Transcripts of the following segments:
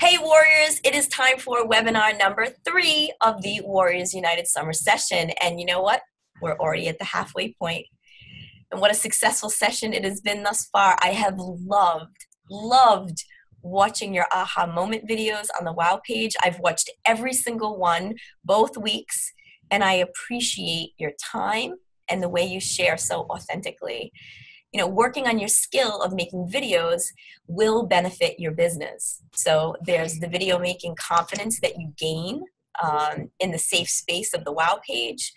Hey Warriors, it is time for webinar number 3 of the Warriors United Summer Session. And you know what? We're already at the halfway point. And what a successful session it has been thus far. I have loved watching your aha moment videos on the WOW page. I've watched every single one, both weeks, and I appreciate your time and the way you share so authentically. You know, working on your skill of making videos will benefit your business. So there's the video making confidence that you gain in the safe space of the WOW page.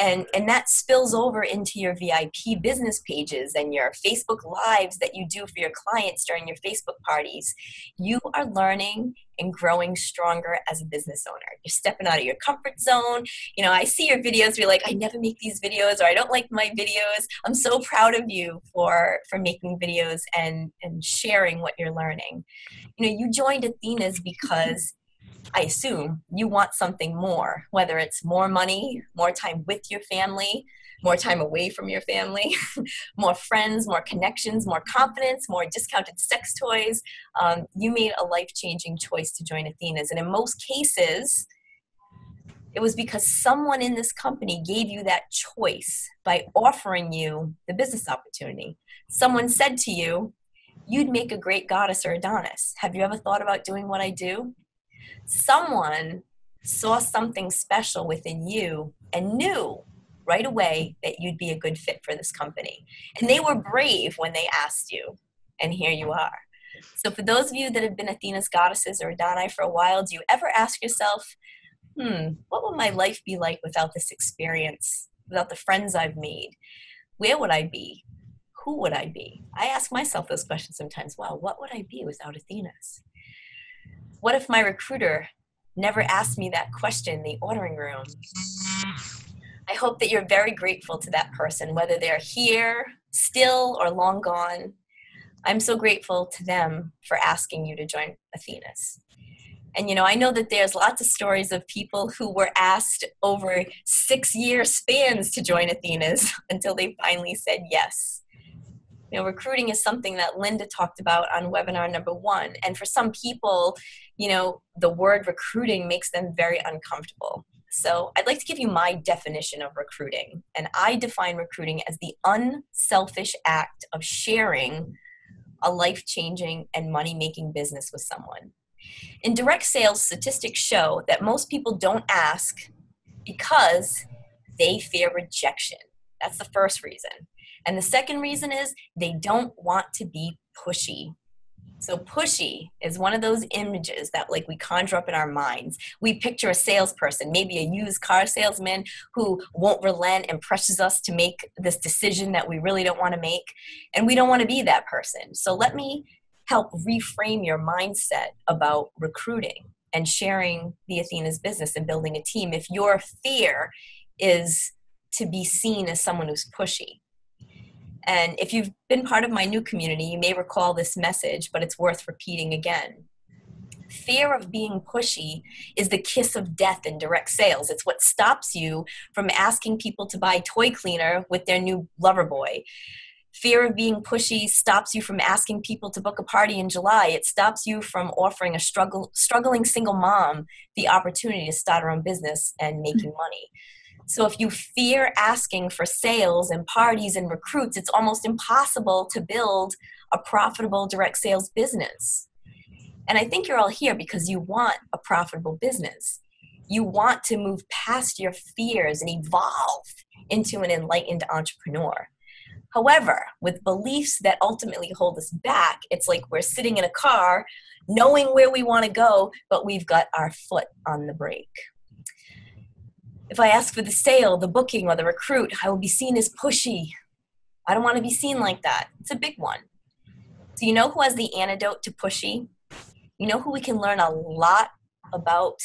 And that spills over into your VIP business pages and your Facebook Lives that you do for your clients during your Facebook parties. You are learning and growing stronger as a business owner. You're stepping out of your comfort zone. You know, I see your videos, you're like, I never make these videos, or I don't like my videos. I'm so proud of you for making videos and sharing what you're learning. You know, you joined Athena's because I assume you want something more, whether it's more money, more time with your family, more time away from your family, more friends, more connections, more confidence, more discounted sex toys. You made a life-changing choice to join Athena's. And in most cases, it was because someone in this company gave you that choice by offering you the business opportunity. Someone said to you, you'd make a great goddess or Adonis. Have you ever thought about doing what I do? Someone saw something special within you and knew right away that you'd be a good fit for this company. And they were brave when they asked you, and here you are. So for those of you that have been Athena's goddesses or Adoni for a while, do you ever ask yourself, what would my life be like without this experience, without the friends I've made? Where would I be? Who would I be? I ask myself those questions sometimes. Wow, what would I be without Athena's? What if my recruiter never asked me that question in the ordering room? I hope that you're very grateful to that person, whether they're here, still, or long gone. I'm so grateful to them for asking you to join Athena's. And, you know, I know that there's lots of stories of people who were asked over 6-year spans to join Athena's until they finally said yes. You know, recruiting is something that Linda talked about on webinar number 1. And for some people, you know, the word recruiting makes them very uncomfortable. So I'd like to give you my definition of recruiting. And I define recruiting as the unselfish act of sharing a life-changing and money-making business with someone. In direct sales, statistics show that most people don't ask because they fear rejection. That's the first reason. And the second reason is they don't want to be pushy. So pushy is one of those images that like we conjure up in our minds. We picture a salesperson, maybe a used car salesman who won't relent and pressures us to make this decision that we really don't want to make. And we don't want to be that person. So let me help reframe your mindset about recruiting and sharing the Athena's business and building a team. If your fear is to be seen as someone who's pushy. And if you've been part of my new community, you may recall this message, but it's worth repeating again. Fear of being pushy is the kiss of death in direct sales. It's what stops you from asking people to buy toy cleaner with their new lover boy. Fear of being pushy stops you from asking people to book a party in July. It stops you from offering a struggling single mom the opportunity to start her own business and making money. So if you fear asking for sales and parties and recruits, it's almost impossible to build a profitable direct sales business. And I think you're all here because you want a profitable business. You want to move past your fears and evolve into an enlightened entrepreneur. However, with beliefs that ultimately hold us back, it's like we're sitting in a car knowing where we want to go, but we've got our foot on the brake. If I ask for the sale, the booking, or the recruit, I will be seen as pushy. I don't want to be seen like that. It's a big one. So you know who has the antidote to pushy? You know who we can learn a lot about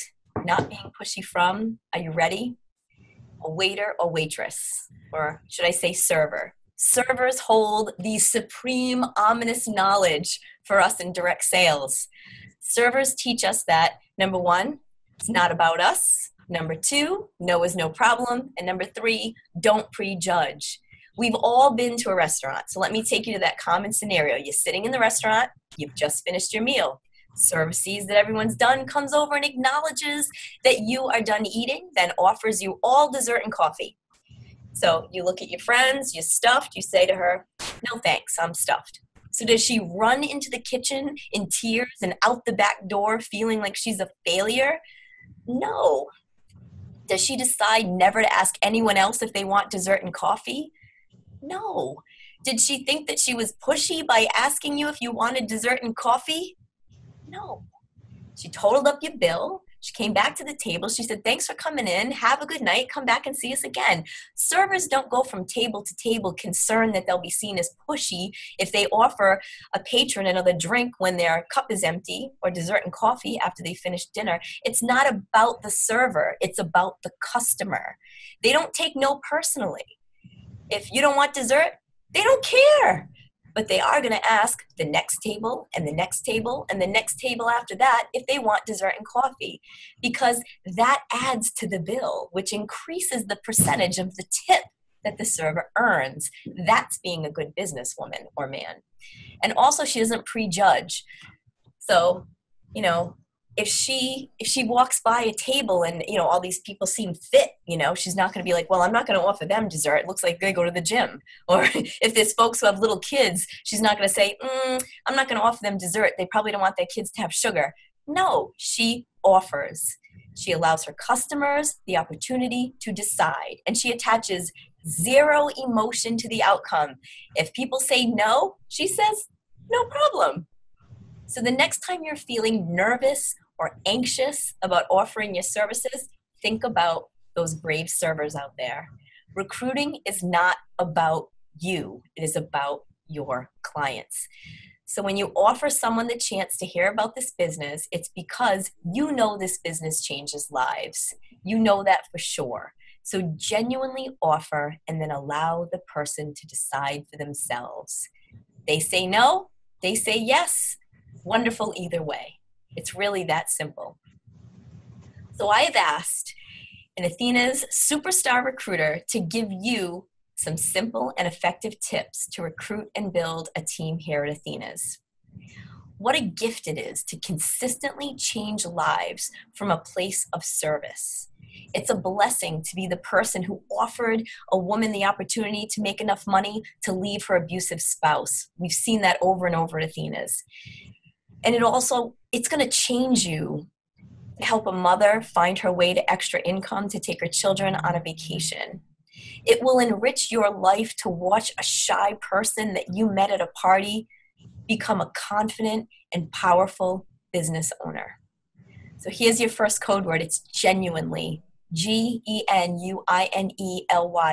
not being pushy from? Are you ready? A waiter or waitress, or should I say server. Servers hold the supreme ominous knowledge for us in direct sales. Servers teach us that, number 1, it's not about us. Number 2, no is no problem. And number 3, don't prejudge. We've all been to a restaurant. So let me take you to that common scenario. You're sitting in the restaurant. You've just finished your meal. Server sees that everyone's done, comes over and acknowledges that you are done eating, then offers you all dessert and coffee. So you look at your friends, you're stuffed, you say to her, no thanks, I'm stuffed. So does she run into the kitchen in tears and out the back door feeling like she's a failure? No. Does she decide never to ask anyone else if they want dessert and coffee? No. Did she think that she was pushy by asking you if you wanted dessert and coffee? No. She totaled up your bill. She came back to the table. She said, thanks for coming in. Have a good night. Come back and see us again. Servers don't go from table to table concerned that they'll be seen as pushy if they offer a patron another drink when their cup is empty, or dessert and coffee after they finish dinner. It's not about the server. It's about the customer. They don't take no personally. If you don't want dessert, they don't care. But they are going to ask the next table and the next table and the next table after that if they want dessert and coffee, because that adds to the bill, which increases the percentage of the tip that the server earns. That's being a good businesswoman or man. And also, she doesn't prejudge. So, if she walks by a table and, all these people seem fit, she's not going to be like, well, I'm not going to offer them dessert. It looks like they go to the gym. Or if there's folks who have little kids, she's not going to say, I'm not going to offer them dessert. They probably don't want their kids to have sugar. No, she offers. She allows her customers the opportunity to decide, and she attaches zero emotion to the outcome. If people say no, she says, no problem. So the next time you're feeling nervous or anxious about offering your services, think about those brave servers out there. Recruiting is not about you. It is about your clients. So when you offer someone the chance to hear about this business, it's because you know this business changes lives. You know that for sure. So genuinely offer and then allow the person to decide for themselves. They say no, they say yes. Wonderful either way. It's really that simple. So I have asked an Athena's superstar recruiter to give you some simple and effective tips to recruit and build a team here at Athena's. What a gift it is to consistently change lives from a place of service. It's a blessing to be the person who offered a woman the opportunity to make enough money to leave her abusive spouse. We've seen that over and over at Athena's. And it's going to change you to help a mother find her way to extra income to take her children on a vacation. It will enrich your life to watch a shy person that you met at a party become a confident and powerful business owner. So here's your first code word. It's genuinely. Genuinely.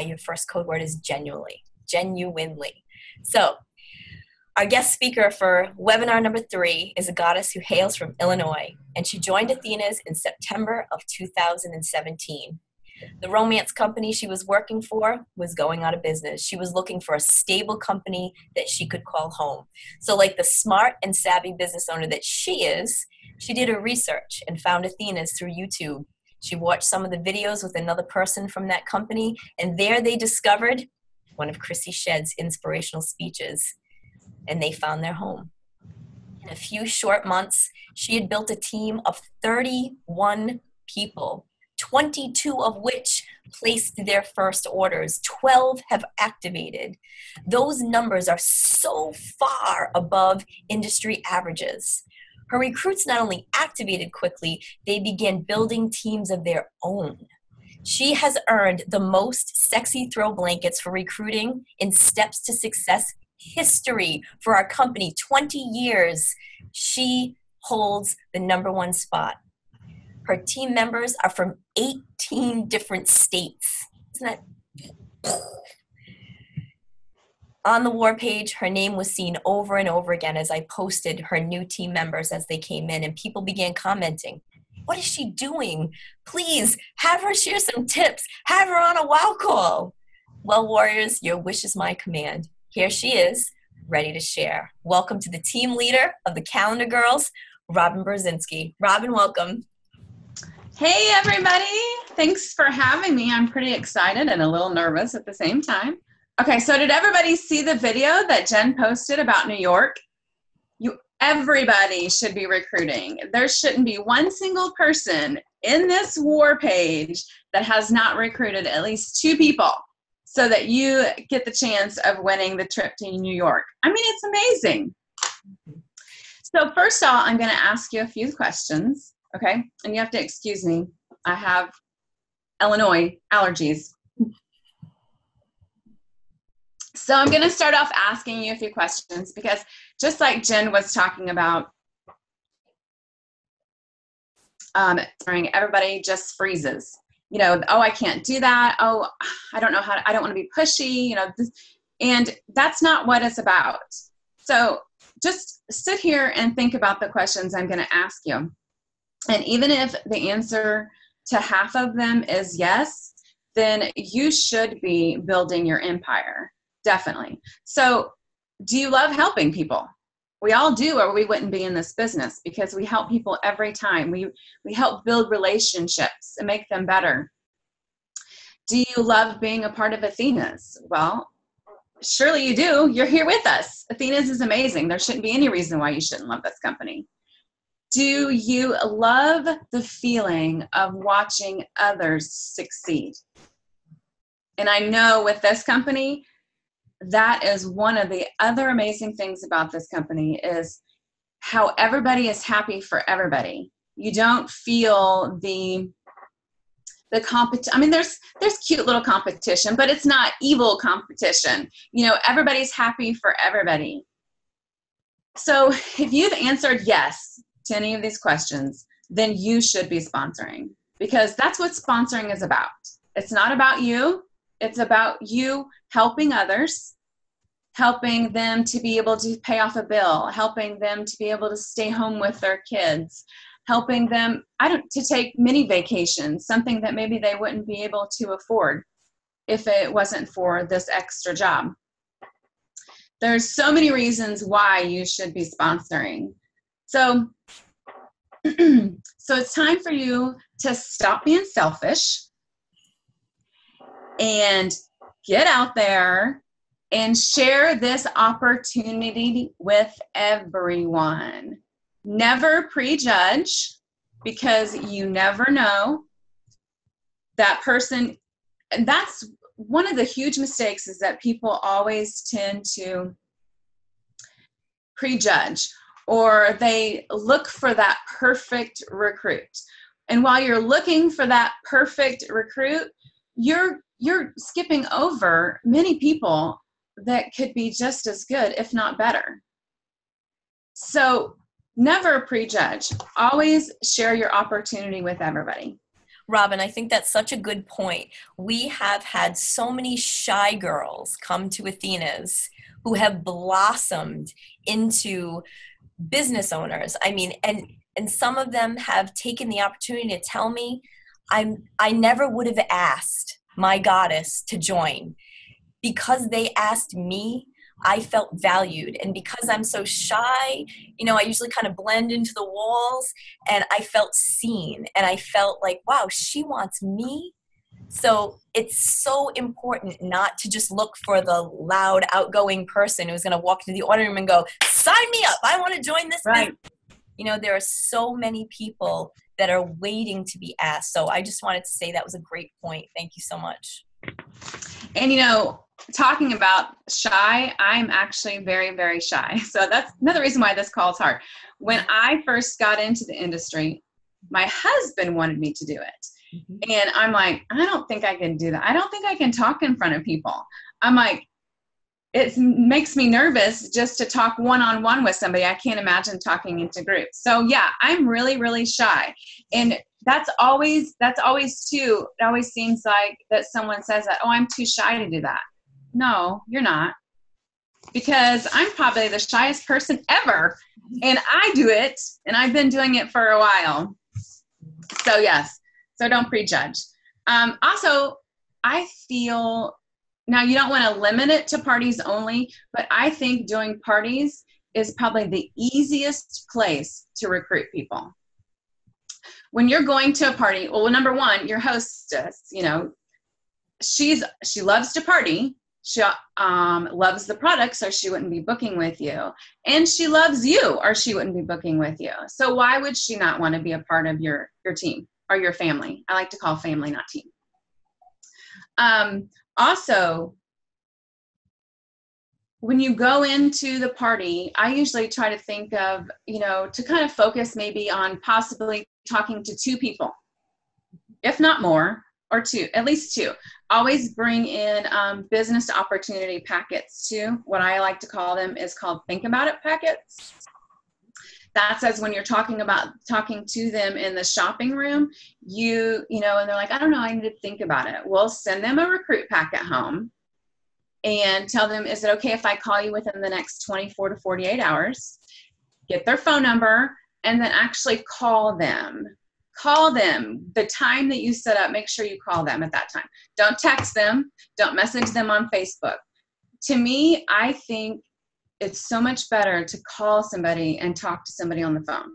Your first code word is genuinely. Genuinely. So our guest speaker for webinar number 3 is a goddess who hails from Illinois, and she joined Athena's in September of 2017. The romance company she was working for was going out of business. She was looking for a stable company that she could call home. So like the smart and savvy business owner that she is, she did her research and found Athena's through YouTube. She watched some of the videos with another person from that company, and there they discovered one of Chrissy Shedd's inspirational speeches, and they found their home. In a few short months, she had built a team of 31 people, 22 of which placed their first orders. 12 have activated. Those numbers are so far above industry averages. Her recruits not only activated quickly, they began building teams of their own. She has earned the most sexy throw blankets for recruiting in Steps to Success history for our company. 20 years, she holds the #1 spot. Her team members are from 18 different states. Isn't that? On the war page, her name was seen over and over again as I posted her new team members as they came in, and people began commenting. What is she doing? Please have her share some tips. Have her on a wow call. Well, warriors, your wish is my command. Here she is, ready to share. Welcome to the team leader of the Calendar Girls, Robyn Burzynski. Robyn, welcome. Hey, everybody. Thanks for having me. I'm pretty excited and a little nervous at the same time. Okay, so did everybody see the video that Jen posted about New York? Everybody should be recruiting. There shouldn't be one single person in this war page that has not recruited at least 2 people so that you get the chance of winning the trip to New York. I mean, it's amazing. So first of all, I'm going to ask you a few questions, okay? And you have to excuse me. I have Illinois allergies. So I'm going to start off asking you a few questions because just like Jen was talking about, everybody just freezes. You know, oh, I can't do that. Oh, I don't know how, I don't want to be pushy, you know, and that's not what it's about. So just sit here and think about the questions I'm going to ask you. And even if the answer to half of them is yes, then you should be building your empire. Definitely. So do you love helping people? We all do, or we wouldn't be in this business, because we help people every time. We help build relationships and make them better. Do you love being a part of Athena's? Well, surely you do. You're here with us. Athena's is amazing. There shouldn't be any reason why you shouldn't love this company. Do you love the feeling of watching others succeed? And I know with this company, that is one of the other amazing things about this company is how everybody is happy for everybody. You don't feel the competition. I mean, there's cute little competition, but it's not evil competition. You know, everybody's happy for everybody. So if you've answered yes to any of these questions, then you should be sponsoring, because that's what sponsoring is about. It's not about you. It's about you helping others, helping them to be able to pay off a bill, helping them to be able to stay home with their kids, helping them to take mini vacations, something that maybe they wouldn't be able to afford if it wasn't for this extra job. There's so many reasons why you should be sponsoring. So it's time for you to stop being selfish and get out there and share this opportunity with everyone. Never prejudge, because you never know that person. And that's one of the huge mistakes, is that people always tend to prejudge, or they look for that perfect recruit. And while you're looking for that perfect recruit, you're skipping over many people that could be just as good, if not better. So never prejudge. Always share your opportunity with everybody. Robyn, I think that's such a good point. We have had so many shy girls come to Athena's who have blossomed into business owners. I mean, and some of them have taken the opportunity to tell me, I never would have asked my goddess to join. Because they asked me, I felt valued. And because I'm so shy, you know, I usually kind of blend into the walls, and I felt seen. And I felt like, wow, she wants me. So it's so important not to just look for the loud, outgoing person who's going to walk into the order room and go, sign me up, I want to join this right business. You know, there are so many people that are waiting to be asked. So I just wanted to say that was a great point. Thank you so much. And, you know, talking about shy, I'm actually very, very shy. So that's another reason why this call is hard. When I first got into the industry, my husband wanted me to do it. Mm-hmm. And I'm like, I don't think I can do that. I don't think I can talk in front of people. I'm like, it makes me nervous just to talk one-on-one with somebody. I can't imagine talking into groups. So yeah, I'm really, really shy. And that's always too, it always seems like that someone says that, oh, I'm too shy to do that. No, you're not. Because I'm probably the shyest person ever. And I do it, and I've been doing it for a while. So yes, so don't prejudge. Also, I feel, now you don't want to limit it to parties only, but I think doing parties is probably the easiest place to recruit people. When you're going to a party, well, number one, your hostess, you know, she loves to party, She loves the product, so she wouldn't be booking with you. And she loves you, or she wouldn't be booking with you. So why would she not want to be a part of your team or your family? I like to call family, not team. Also, when you go into the party, I usually try to think of, to kind of focus maybe on possibly talking to 2 people, if not more, or 2, at least 2. Always bring in business opportunity packets too. What I like to call them is called think about it packets. That says when you're talking to them in the shopping room, and they're like, I don't know, I need to think about it. We'll send them a recruit packet home and tell them, is it okay if I call you within the next 24 to 48 hours? Get their phone number and then actually call them. Call them. The time that you set up, make sure you call them at that time. Don't text them. Don't message them on Facebook. To me, I think it's so much better to call somebody and talk to somebody on the phone.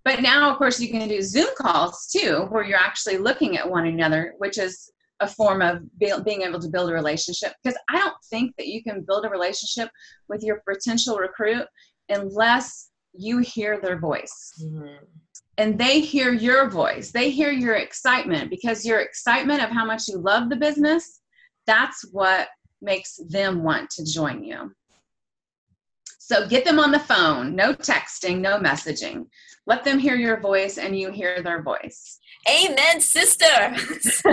But now, of course, you can do Zoom calls too, where you're actually looking at one another, which is a form of being able to build a relationship. Because I don't think that you can build a relationship with your potential recruit unless you hear their voice. Mm-hmm. And they hear your voice. They hear your excitement, because your excitement of how much you love the business, that's what makes them want to join you. So get them on the phone. No texting, no messaging. Let them hear your voice and you hear their voice. Amen, sister. I'm so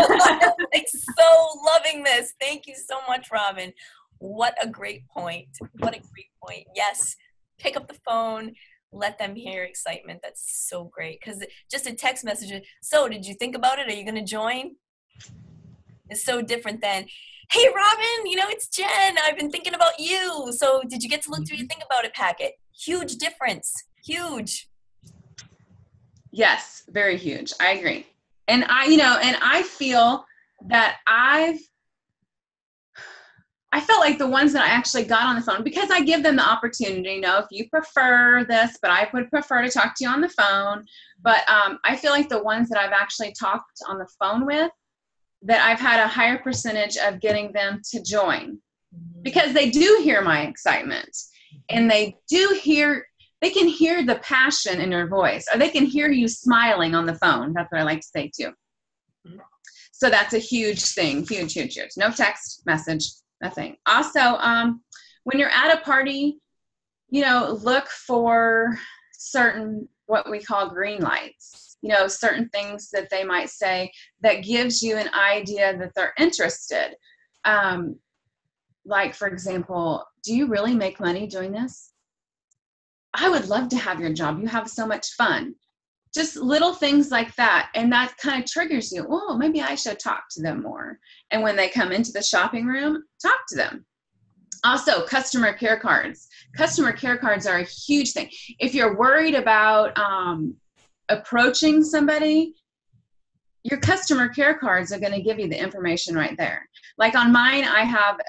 loving this. Thank you so much, Robyn. What a great point. What a great point. Yes, pick up the phone. Let them hear excitement. That's so great. Because just a text message, so did you think about it? Are you going to join? It's so different than, hey, Robyn, it's Jen. I've been thinking about you. So did you get to look through your think about it packet? Huge difference. Huge. Yes, very huge. I agree. And I feel that I felt like the ones that I actually got on the phone, because I give them the opportunity, if you prefer this, but I would prefer to talk to you on the phone. But I feel like the ones that I've actually talked on the phone with, that I've had a higher percentage of getting them to join, because they do hear my excitement, and they can hear the passion in your voice, or they can hear you smiling on the phone. That's what I like to say too. So that's a huge thing. Huge, huge, huge. No text message. Nothing. Also, when you're at a party, look for certain, what we call green lights, certain things that they might say that gives you an idea that they're interested. Like, for example, do you really make money doing this? I would love to have your job. You have so much fun. Just little things like that. And that kind of triggers you. Oh, maybe I should talk to them more. And when they come into the shopping room, talk to them. Also, customer care cards. Customer care cards are a huge thing. If you're worried about approaching somebody, your customer care cards are going to give you the information right there. Like on mine, I have,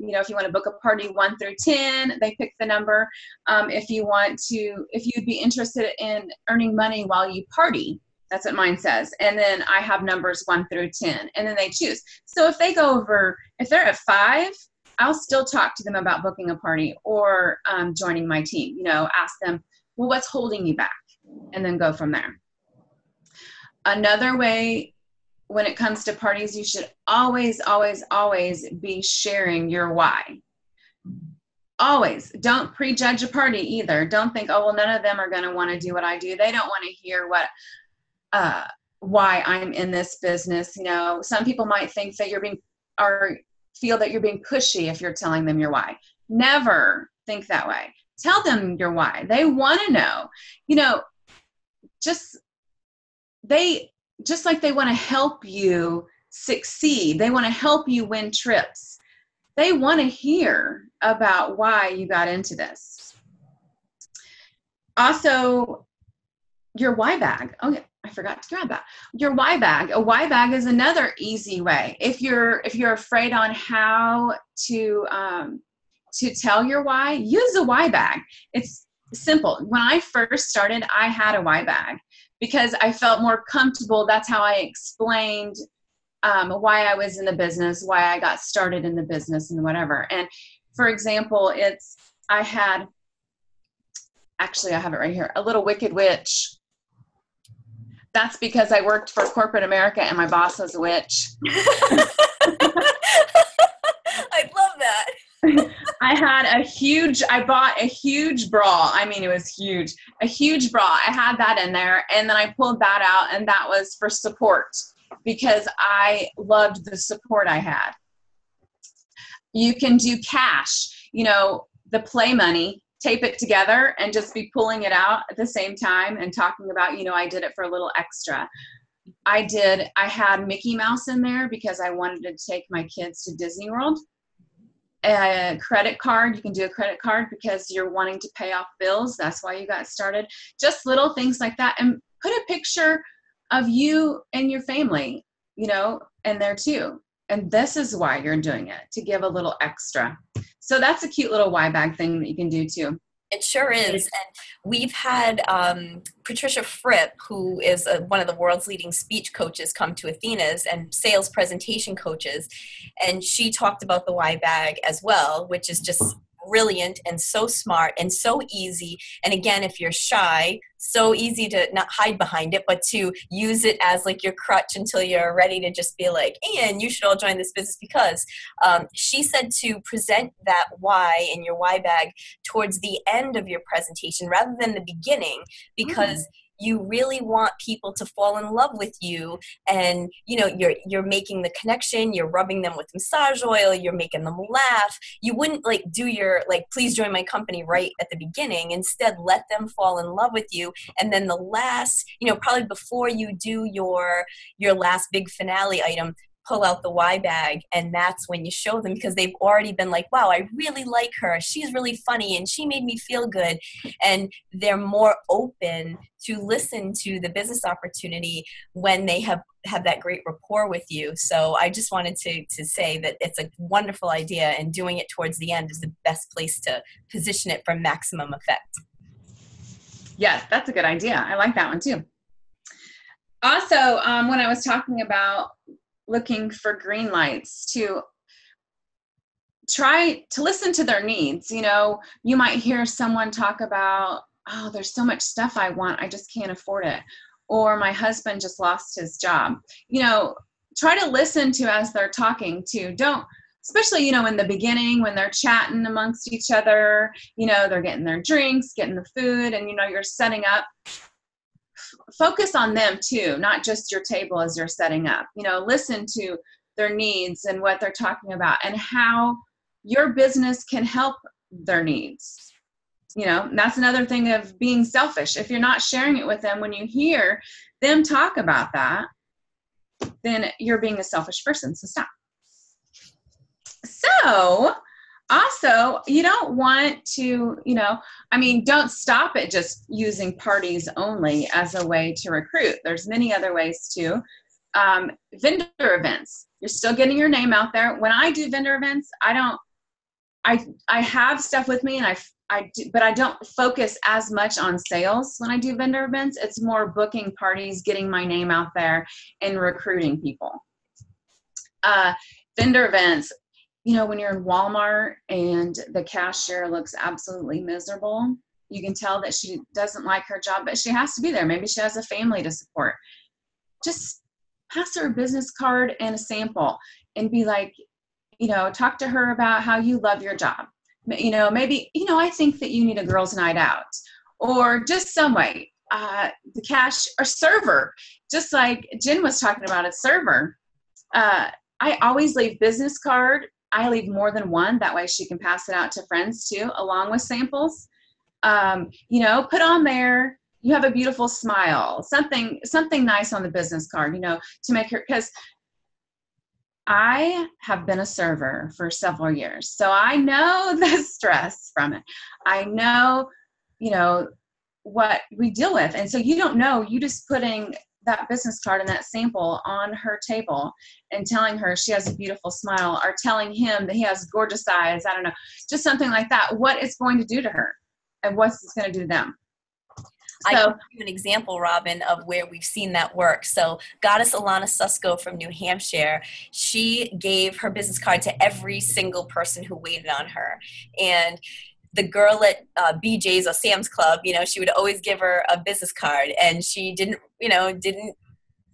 if you want to book a party 1 through 10, they pick the number. If you'd be interested in earning money while you party, that's what mine says. And then I have numbers 1 through 10, and then they choose. So if they're at 5, I'll still talk to them about booking a party or joining my team. Ask them, well, what's holding you back? And then go from there. Another way, when it comes to parties, you should always, always, always be sharing your why. Always. Don't prejudge a party either. Don't think, oh, well, none of them are going to want to do what I do. They don't want to hear why I'm in this business. Some people might think that feel that you're being pushy if you're telling them your why. Never think that way. Tell them your why. They want to know. Just like they want to help you succeed. They want to help you win trips. They want to hear about why you got into this. Also, your why bag. Oh yeah, I forgot to grab that. Your why bag. A why bag is another easy way. If you're afraid on how to tell your why, use a why bag. It's simple. When I first started, I had a why bag, because I felt more comfortable. That's how I explained why I was in the business, why I got started in the business and whatever. And for example, I have it right here, a little wicked witch. That's because I worked for corporate America and my boss was a witch. I love that. I bought a huge bra. I mean, it was huge, a huge bra. I had that in there, and then I pulled that out, and that was for support because I loved the support I had. You can do cash, the play money, tape it together and just be pulling it out at the same time and talking about, I did it for a little extra. I had Mickey Mouse in there because I wanted to take my kids to Disney World. A credit card, you can do a credit card because you're wanting to pay off bills. That's why you got started. Just little things like that. And put a picture of you and your family, in there too. And this is why you're doing it, to give a little extra. So that's a cute little Y bag thing that you can do too. It sure is. And we've had Patricia Fripp, who is one of the world's leading speech coaches, come to Athena's and sales presentation coaches. And she talked about the Y bag as well, which is just brilliant and so smart and so easy. And again, if you're shy, so easy to not hide behind it, but to use it as like your crutch until you're ready to just be like, and you should all join this business because she said to present that Y in your Y bag towards the end of your presentation rather than the beginning, because you really want people to fall in love with you, and you're making the connection, you're rubbing them with massage oil, you're making them laugh. You wouldn't do your please join my company right at the beginning. Instead, let them fall in love with you, and then the last, probably before you do your last big finale item, pull out the Y bag, and that's when you show them, because they've already been like, wow, I really like her, she's really funny, and she made me feel good, and they're more open to listen to the business opportunity when they have that great rapport with you. So I just wanted to say that it's a wonderful idea, and doing it towards the end is the best place to position it for maximum effect. Yes, that's a good idea. I like that one too. Also, when I was talking about looking for green lights, to try to listen to their needs. You might hear someone talk about, oh, there's so much stuff I want, I just can't afford it. Or my husband just lost his job. Try to listen to as they're talking too. Don't, especially, in the beginning when they're chatting amongst each other, they're getting their drinks, getting the food, and, you're setting up. Focus on them too, not just your table as you're setting up. Listen to their needs and what they're talking about and how your business can help their needs. And that's another thing of being selfish. If you're not sharing it with them, when you hear them talk about that, then you're being a selfish person. So stop. So also, you don't want to, don't stop at just using parties only as a way to recruit. There's many other ways too. Vendor events. You're still getting your name out there. When I do vendor events, I have stuff with me, and but I don't focus as much on sales when I do vendor events. It's more booking parties, getting my name out there, and recruiting people. Vendor events. When you're in Walmart and the cashier looks absolutely miserable, you can tell that she doesn't like her job, but she has to be there. Maybe she has a family to support. Just pass her a business card and a sample and be like, talk to her about how you love your job. Maybe, I think that you need a girls' night out, or just some way. The cash or server, just like Jen was talking about, a server. I always leave business card. I leave more than one. That way she can pass it out to friends too, along with samples. Put on there, you have a beautiful smile, something nice on the business card, to make her, because I have been a server for several years. So I know the stress from it. I know, what we deal with. And so you don't know, you just putting that business card and that sample on her table and telling her she has a beautiful smile, or telling him that he has gorgeous eyes. I don't know, just something like that. What it's going to do to her and what's it's going to do to them. I So, can give you an example, Robyn, of where we've seen that work. So Goddess Alana Susko from New Hampshire, she gave her business card to every single person who waited on her. And the girl at BJ's or Sam's Club, she would always give her a business card, and she didn't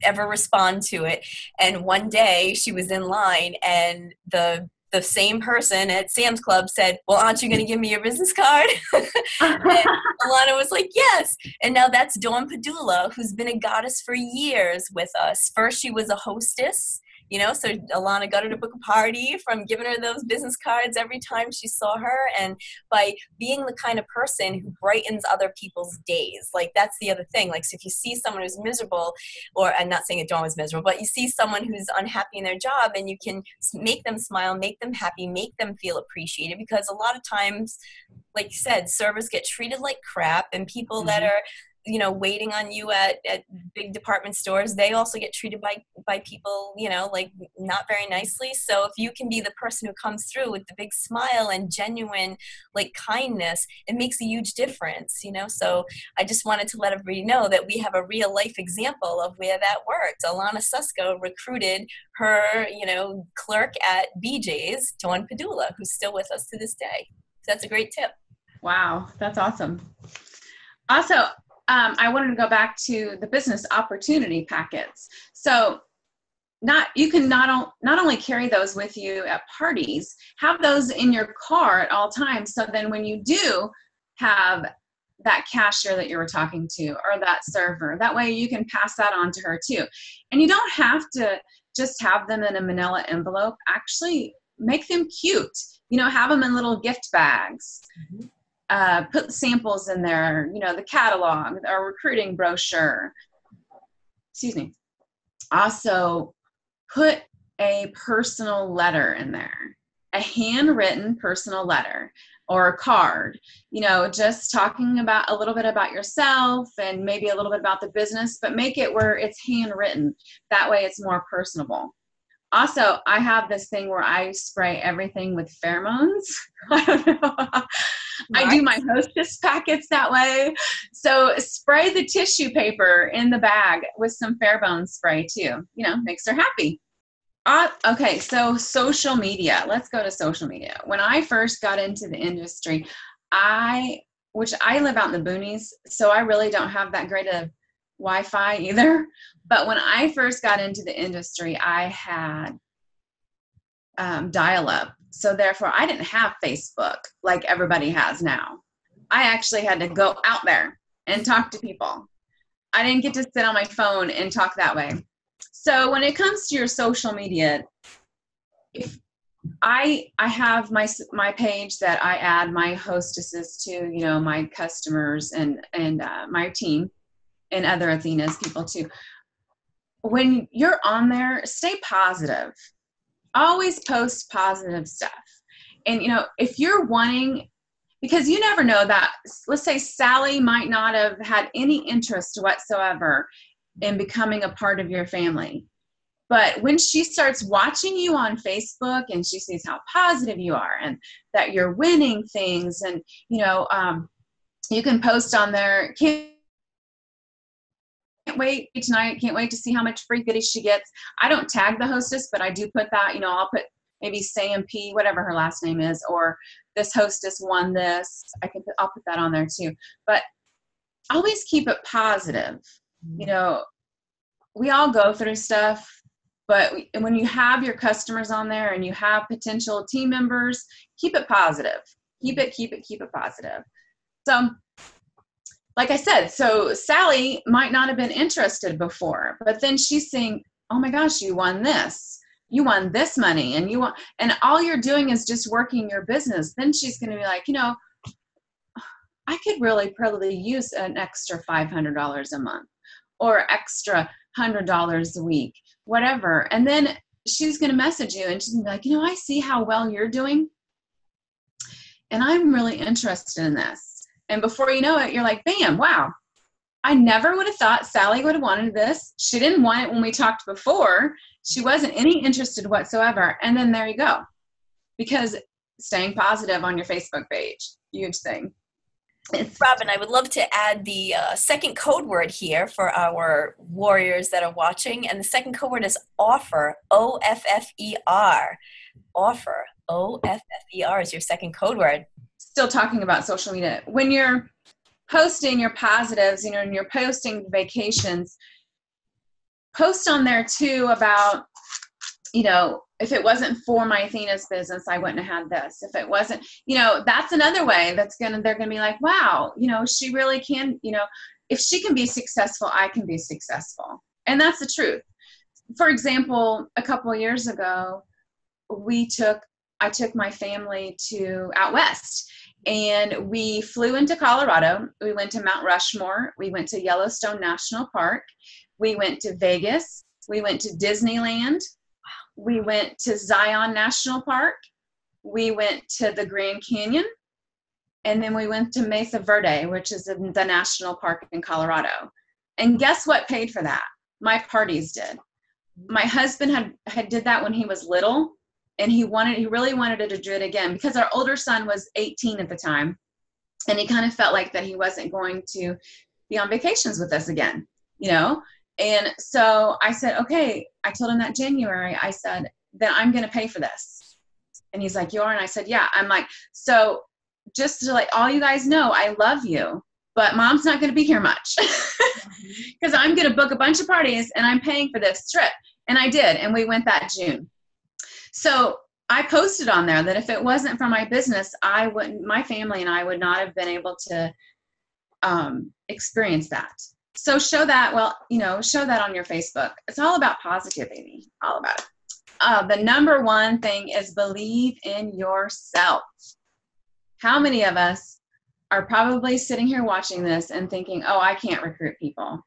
ever respond to it. And one day she was in line, and the same person at Sam's Club said, "Well, aren't you going to give me your business card?" And Alana was like, "Yes." And now that's Dawn Padula, who's been a goddess for years with us. First, she was a hostess, so Alana got her to book a party from giving her those business cards every time she saw her. And by being the kind of person who brightens other people's days, like that's the other thing. Like, so if you see someone who's miserable, or I'm not saying that Dawn was miserable, but you see someone who's unhappy in their job, and you can make them smile, make them happy, make them feel appreciated, because a lot of times, like you said, servers get treated like crap, and people that are waiting on you at big department stores, they also get treated by people, like not very nicely. So if you can be the person who comes through with the big smile and genuine like kindness, it makes a huge difference, So I just wanted to let everybody know that we have a real life example of where that worked. Alana Susko recruited her, clerk at BJ's, Dawn Padula, who's still with us to this day. So that's a great tip. Wow, that's awesome. Also, I wanted to go back to the business opportunity packets. So you can not only carry those with you at parties, have those in your car at all times. So then when you do have that cashier that you were talking to, or that server, that way you can pass that on to her too. And you don't have to just have them in a manila envelope. Actually make them cute, have them in little gift bags. Mm-hmm. Put samples in there, the catalog, our recruiting brochure. Excuse me. Also, put a personal letter in there, a handwritten personal letter or a card, just talking about a little bit about yourself and maybe a little bit about the business, but make it where it's handwritten. That way it's more personable. Also, I have this thing where I spray everything with pheromones. I don't know. Nice. I do my hostess packets that way. So spray the tissue paper in the bag with some pheromone spray too. Makes her happy. Okay, so social media. Let's go to social media. When I first got into the industry, which I live out in the boonies, so I really don't have that great of Wi-Fi either. But when I first got into the industry, I had dial-up. So therefore, I didn't have Facebook like everybody has now. I actually had to go out there and talk to people. I didn't get to sit on my phone and talk that way. So when it comes to your social media, if I have my page that I add my hostesses to, my customers and my team and other Athena's people too. When you're on there, stay positive. Always post positive stuff. And, if you're wanting, because you never know that, let's say Sally might not have had any interest whatsoever in becoming a part of your family. But when she starts watching you on Facebook and she sees how positive you are and that you're winning things and, you can post on there, can't wait tonight, can't wait to see how much free goodies she gets. I don't tag the hostess, but I do put that, I'll put maybe Sam P, whatever her last name is, or this hostess won this. I'll put that on there too. But always keep it positive. We all go through stuff, but when you have your customers on there and you have potential team members, keep it positive. Keep it positive. So, like I said, so Sally might not have been interested before, but then she's saying, oh my gosh, you won this. You won this money and all you're doing is just working your business. Then she's going to be like, I could really probably use an extra $500 a month or extra $100 a week, whatever. And then she's going to message you and she's going to be like, I see how well you're doing. And I'm really interested in this. And before you know it, you're like, bam, wow. I never would have thought Sally would have wanted this. She didn't want it when we talked before. She wasn't any interested whatsoever. And then there you go. Because staying positive on your Facebook page, huge thing. Robyn, I would love to add the second code word here for our warriors that are watching. And the second code word is offer, O-F-F-E-R. Offer, O-F-F-E-R is your second code word. Still talking about social media. When you're posting your positives, and you're posting vacations, post on there too about, if it wasn't for my Athena's business, I wouldn't have had this. If it wasn't, that's another way they're going to be like, wow, she really can, if she can be successful, I can be successful. And that's the truth. For example, a couple of years ago, I took my family to out west, and we flew into Colorado. We went to Mount Rushmore. We went to Yellowstone National Park. We went to Vegas. We went to Disneyland. We went to Zion National Park. We went to the Grand Canyon. And then we went to Mesa Verde, which is the national park in Colorado. And guess what paid for that? My parties did. My husband had did that when he was little, and he really wanted to do it again because our older son was 18 at the time. And he kind of felt like that he wasn't going to be on vacations with us again, And so I said, okay, I told him that January, I said, then I'm going to pay for this. And he's like, you are? And I said, yeah. I'm like, so just to let all you guys know, I love you, but mom's not going to be here much because I'm going to book a bunch of parties and I'm paying for this trip. And I did. And we went that June. So I posted on there that if it wasn't for my business, my family and I would not have been able to experience that. So show that on your Facebook. It's all about positivity, all about it. The number one thing is believe in yourself. How many of us are probably sitting here watching this and thinking, oh, I can't recruit people.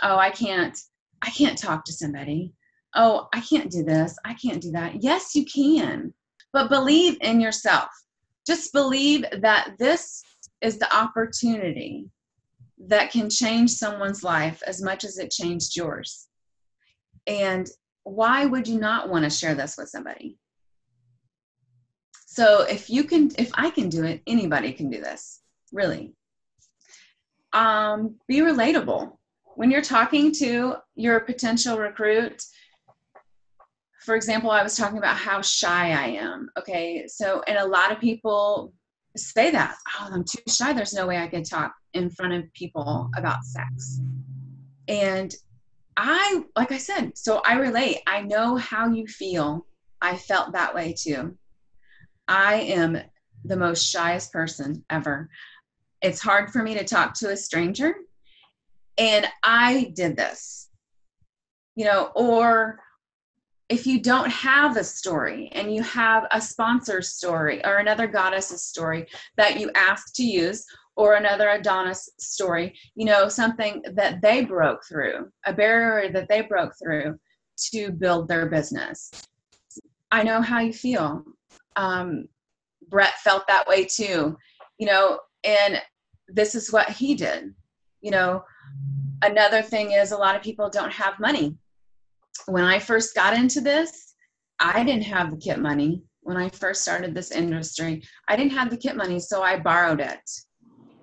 Oh, I can't talk to somebody. Oh, I can't do this. I can't do that. Yes, you can. But believe in yourself. Just believe that this is the opportunity that can change someone's life as much as it changed yours. And why would you not want to share this with somebody? So if I can do it, anybody can do this, really. Be relatable. When you're talking to your potential recruit, for example, I was talking about how shy I am. Okay. So, and a lot of people say that, oh, I'm too shy. There's no way I could talk in front of people about sex. And like I said, so I relate. I know how you feel. I felt that way too. I am the most shyest person ever. It's hard for me to talk to a stranger. And I did this, or if you don't have a story and you have a sponsor's story or another goddess's story that you asked to use, or another Adonis story, something that they broke through, a barrier that they broke through to build their business. I know how you feel. Brett felt that way too, and this is what he did. Another thing is a lot of people don't have money. When I first got into this, I didn't have the kit money. When I first started this industry, I didn't have the kit money, so I borrowed it.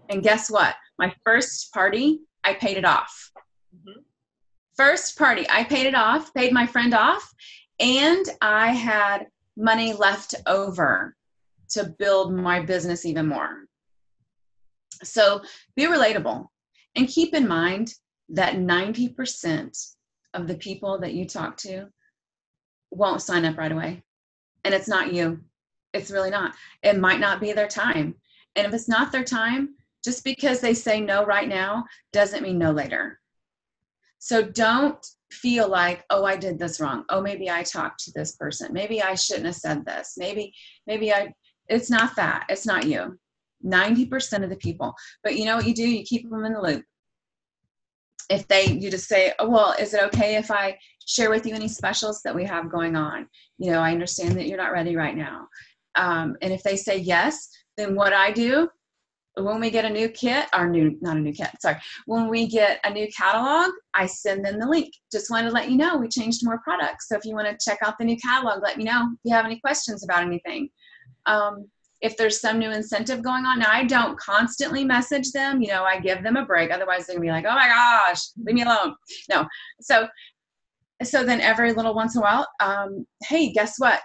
And guess what? My first party, I paid it off. Mm-hmm. First party, I paid it off, paid my friend off, and I had money left over to build my business even more. So be relatable. And keep in mind that 90% of the people that you talk to won't sign up right away. And it's not you. It's really not. It might not be their time. And if it's not their time, just because they say no right now doesn't mean no later. So don't feel like, oh, I did this wrong. Oh, maybe I talked to this person. Maybe I shouldn't have said this. It's not that. It's not you. 90% of the people. But you know what you do? You keep them in the loop. You just say, oh, well, is it okay if I share with you any specials that we have going on? I understand that you're not ready right now. And if they say yes, then what I do, when we get a new kit, when we get a new catalog, I send them the link. Just wanted to let you know we changed more products. So if you want to check out the new catalog, let me know if you have any questions about anything. if there's some new incentive going on. Now, I don't constantly message them. I give them a break. Otherwise, they're going to be like, oh my gosh, leave me alone. No. So then every little once in a while, hey, guess what?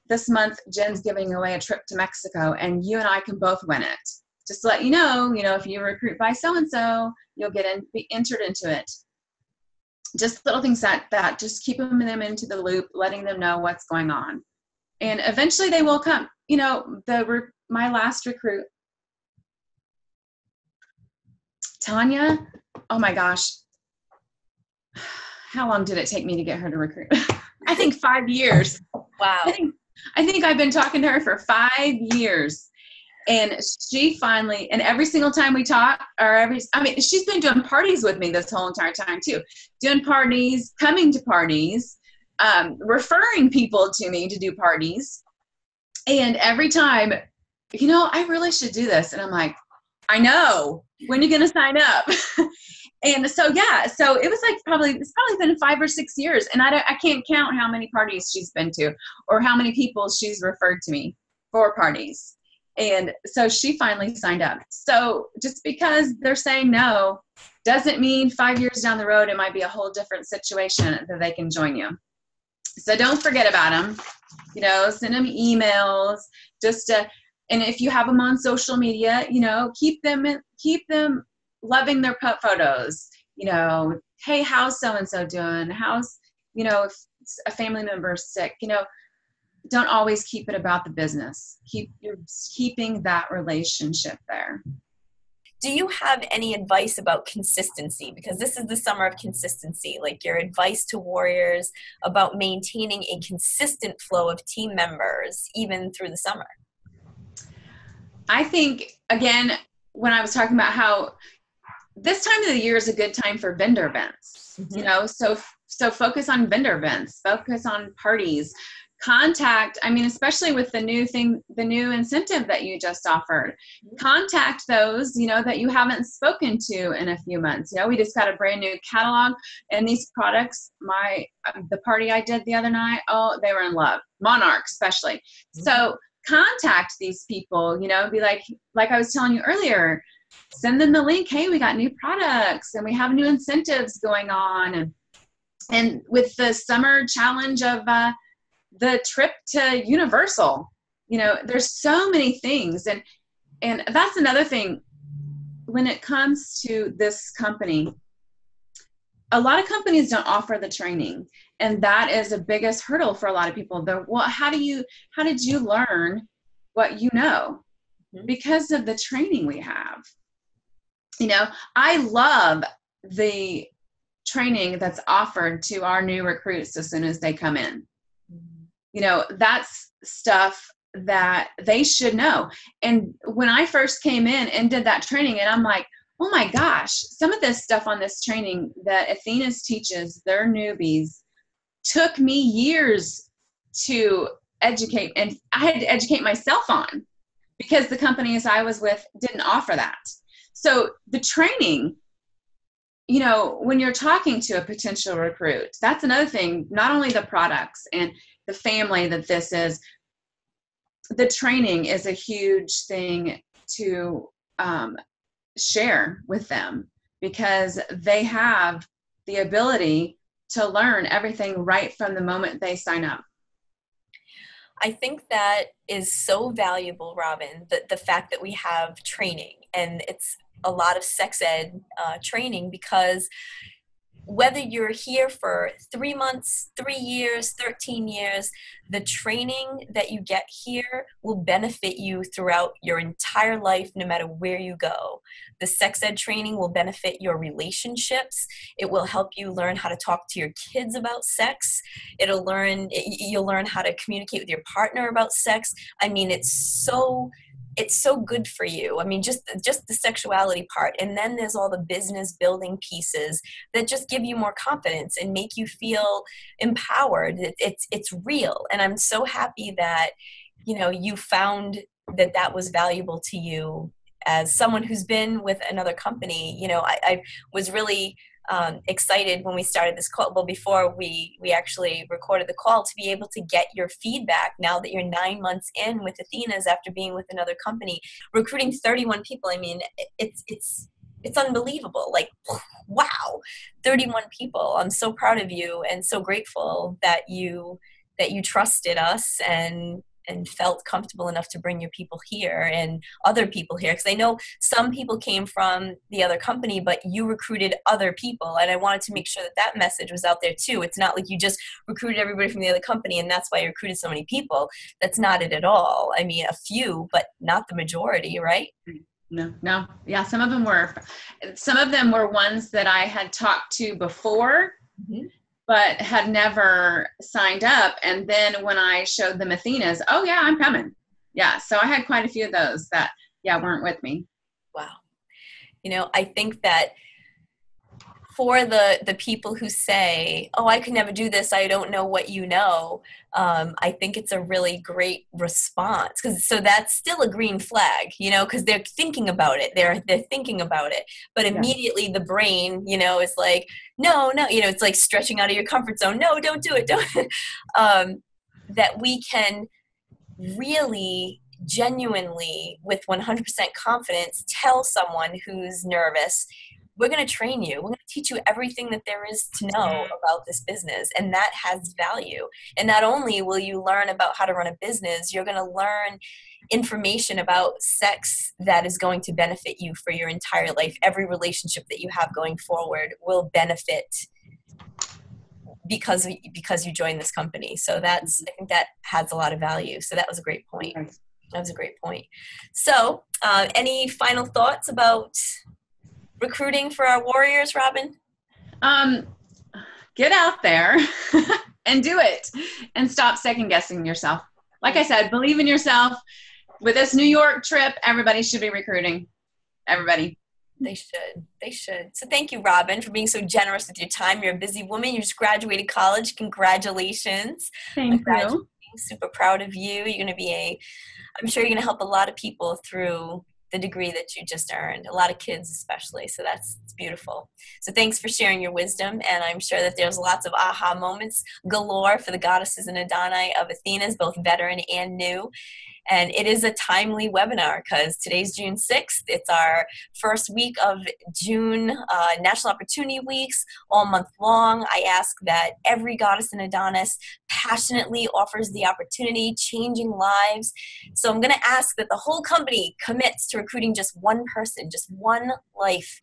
This month, Jen's giving away a trip to Mexico, and you and I can both win it. Just to let you know, if you recruit by so-and-so, you'll be entered into it. Just little things that just keep them into the loop, letting them know what's going on. And eventually they will come. My last recruit, Tanya, oh my gosh, how long did it take me to get her to recruit? I think 5 years. Wow. I think I've been talking to her for 5 years. And she finally, and every single time we talk, she's been doing parties with me this whole entire time too. Doing parties, coming to parties, referring people to me to do parties. And every time, I really should do this. And I'm like, I know. When are you going to sign up? And so, so it's probably been 5 or 6 years. And I can't count how many parties she's been to or how many people she's referred to me for parties. And so she finally signed up. So just because they're saying no doesn't mean 5 years down the road, it might be a whole different situation that they can join you. So don't forget about them, send them emails, and if you have them on social media, keep them loving their photos, hey, how's so-and-so doing? How's, if a family member is sick, don't always keep it about the business. You're keeping that relationship there. Do you have any advice about consistency? Because this is the summer of consistency, like your advice to warriors about maintaining a consistent flow of team members, even through the summer. I think, again, when I was talking about how this time of the year is a good time for vendor events, so focus on vendor events, focus on parties, contact, especially with the new incentive that you just offered, contact those, that you haven't spoken to in a few months. We just got a brand new catalog, and these products, the party I did the other night, oh, they were in love. Monarch, especially. So contact these people, be like I was telling you earlier, send them the link. Hey, we got new products and we have new incentives going on. And with the summer challenge of, the trip to Universal, there's so many things. And that's another thing when it comes to this company, a lot of companies don't offer the training. And that is the biggest hurdle for a lot of people. How did you learn what you know? Because of the training we have. I love the training that's offered to our new recruits as soon as they come in. That's stuff that they should know. And when I first came in and did that training, and I'm like, oh my gosh, some of this stuff on this training that Athena teaches their newbies took me years to educate, and I had to educate myself on because the companies I was with didn't offer that. So the training, when you're talking to a potential recruit, that's another thing, not only the products and the family that this is, the training is a huge thing to share with them because they have the ability to learn everything right from the moment they sign up. I think that is so valuable, Robyn, the fact that we have training, and it's a lot of sex ed training, because whether you're here for 3 months, 3 years, 13 years, the training that you get here will benefit you throughout your entire life, no matter where you go. The sex ed training will benefit your relationships. It will help you learn how to talk to your kids about sex. You'll learn how to communicate with your partner about sex. It's so good for you. Just the sexuality part. And then there's all the business building pieces that just give you more confidence and make you feel empowered. It's real. And I'm so happy that, you found that was valuable to you as someone who's been with another company. I was really excited when we started this call, well, before we actually recorded the call, to be able to get your feedback now that you're 9 months in with Athena's after being with another company, recruiting 31 people. I mean, it's unbelievable. Like, wow, 31 people. I'm so proud of you and so grateful that you trusted us and felt comfortable enough to bring your people here and other people here. Because I know some people came from the other company, but you recruited other people. And I wanted to make sure that that message was out there too. It's not like you just recruited everybody from the other company and that's why you recruited so many people. That's not it at all. I mean, a few, but not the majority, right? No. Yeah, some of them were ones that I had talked to before, but had never signed up. And then when I showed them Athena's, oh yeah, I'm coming. Yeah. So I had quite a few of those that, weren't with me. Wow. You know, I think that for the people who say, oh, I could never do this, I don't know what you know, I think it's a really great response. So that's still a green flag, you know, because they're thinking about it. They're thinking about it. But immediately the brain, you know, is like, no, you know, it's like stretching out of your comfort zone. No, don't do it. Don't. That we can really genuinely, with 100% confidence, tell someone who's nervous, we're going to train you. We're going to teach you everything that there is to know about this business. And that has value. And not only will you learn about how to run a business, you're going to learn information about sex that is going to benefit you for your entire life. Every relationship that you have going forward will benefit because you joined this company. So I think that has a lot of value. So that was a great point. That was a great point. So any final thoughts about recruiting for our warriors, Robyn? Get out there and do it and stop second guessing yourself. Like I said, believe in yourself. With this New York trip, everybody should be recruiting. Everybody. They should. So thank you, Robyn, for being so generous with your time. You're a busy woman. You just graduated college. Congratulations. Thank you. Super proud of you. You're going to I'm sure you're going to help a lot of people through the degree that you just earned, a lot of kids especially. So it's beautiful. So thanks for sharing your wisdom. And I'm sure that there's lots of aha moments galore for the Goddesses and Adoni of Athena's, both veteran and new. And it is a timely webinar because today's June 6th. It's our first week of June National Opportunity Weeks, all month long. I ask that every Goddess and Adonis passionately offers the opportunity, changing lives. So I'm going to ask that the whole company commits to recruiting just one person, just one life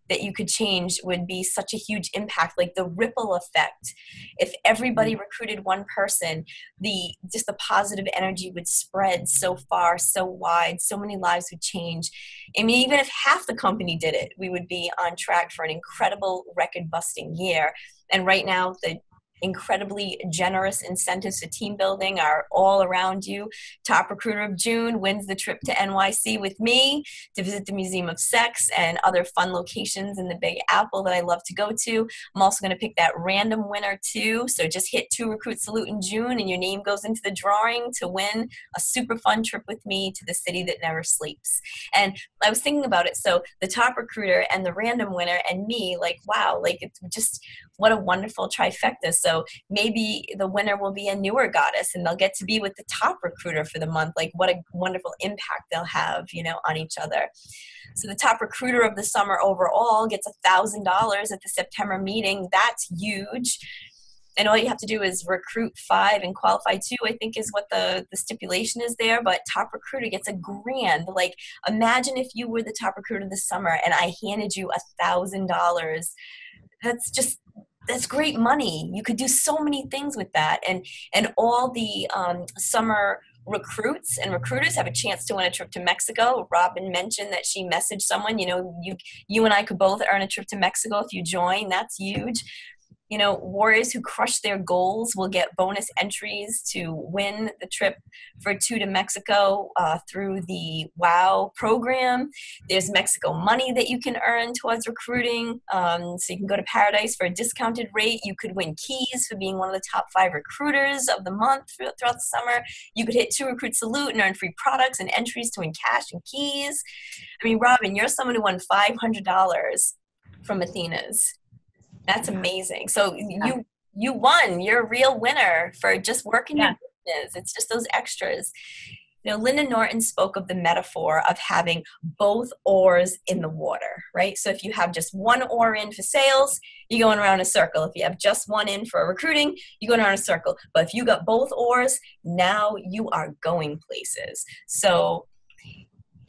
that you could change. Would be such a huge impact, like the ripple effect. If everybody recruited one person, the positive energy would spread so far, so wide, so many lives would change. I mean, even if half the company did it, we would be on track for an incredible record-busting year. And right now, the incredibly generous incentives to team building are all around you. Top Recruiter of June wins the trip to NYC with me to visit the Museum of Sex and other fun locations in the Big Apple that I love to go to. I'm also going to pick that random winner too. So just hit 2 Recruit Salute in June and your name goes into the drawing to win a super fun trip with me to the city that never sleeps. And I was thinking about it. So the Top Recruiter and the random winner and me, like, wow, like it's just what a wonderful trifecta. So maybe the winner will be a newer goddess and they'll get to be with the top recruiter for the month. Like what a wonderful impact they'll have, you know, on each other. So the top recruiter of the summer overall gets $1,000 at the September meeting. That's huge. And all you have to do is recruit 5 and qualify 2, I think is what the stipulation is there. But top recruiter gets $1,000. Like imagine if you were the top recruiter this summer and I handed you $1,000. That's great money. You could do so many things with that. And all the summer recruits and recruiters have a chance to win a trip to Mexico. Robyn mentioned that she messaged someone, you know, you and I could both earn a trip to Mexico if you join. That's huge. You know, warriors who crush their goals will get bonus entries to win the trip for 2 to Mexico through the WOW program. There's Mexico money that you can earn towards recruiting. So you can go to Paradise for a discounted rate. You could win keys for being one of the top 5 recruiters of the month throughout the summer. You could hit 2 Recruit Salute and earn free products and entries to win cash and keys. I mean, Robyn, you're someone who won $500 from Athena's. That's amazing. So you won. You're a real winner for just working your business. It's just those extras. You know, Linda Norton spoke of the metaphor of having both oars in the water, right? So if you have just one oar in for sales, you're going around a circle. If you have just one in for recruiting, you're going around a circle. But if you got both oars, now you are going places. So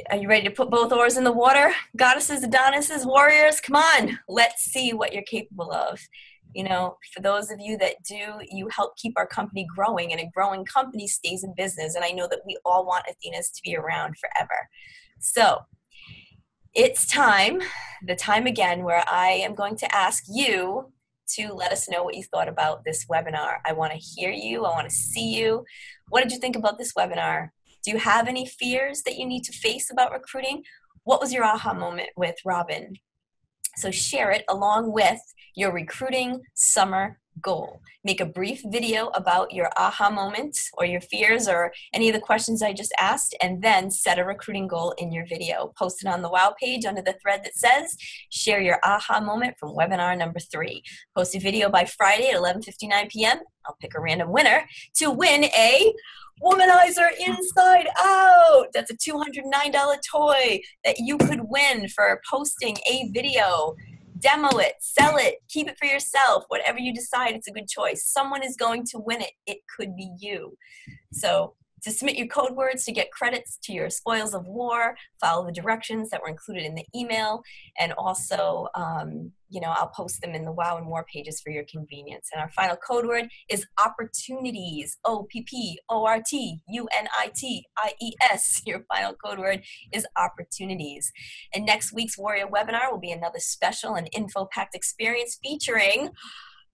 are you ready to put both oars in the water? Goddesses, Adonises, warriors, come on. Let's see what you're capable of. You know, for those of you that do, you help keep our company growing, and a growing company stays in business. And I know that we all want Athenas to be around forever. So it's time, the time again, where I am going to ask you to let us know what you thought about this webinar. I want to hear you. I want to see you. What did you think about this webinar? Do you have any fears that you need to face about recruiting? What was your aha moment with Robyn? So share it along with your recruiting summer goal. Make a brief video about your aha moment or your fears or any of the questions I just asked, and then set a recruiting goal in your video. Post it on the WOW page under the thread that says, share your aha moment from webinar number 3. Post a video by Friday at 11:59 p.m. I'll pick a random winner to win a Womanizer Inside Out. That's a $209 toy that you could win for posting a video. Demo it, sell it, keep it for yourself. Whatever you decide, it's a good choice. Someone is going to win it. It could be you. So to submit your code words to get credits to your spoils of war, follow the directions that were included in the email, and also, you know, I'll post them in the WOW and More pages for your convenience. And our final code word is opportunities, OPPORTUNITIES. Your final code word is opportunities. And next week's Warrior webinar will be another special and info-packed experience featuring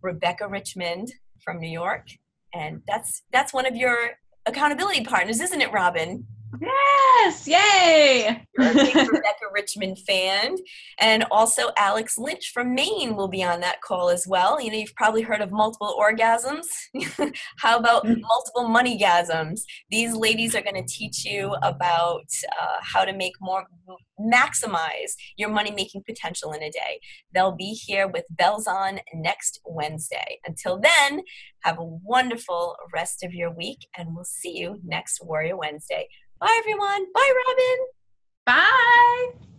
Rebecca Richmond from New York. And that's one of your accountability partners, isn't it, Robyn? Yes, yay! You're a big Rebecca Richmond fan. And also Alex Lynch from Maine will be on that call as well. You know, you've probably heard of multiple orgasms. How about multiple moneygasms? These ladies are going to teach you about how to maximize your money-making potential in a day. They'll be here with bells on next Wednesday. Until then, have a wonderful rest of your week, and we'll see you next Warrior Wednesday. Bye, everyone. Bye, Robyn. Bye.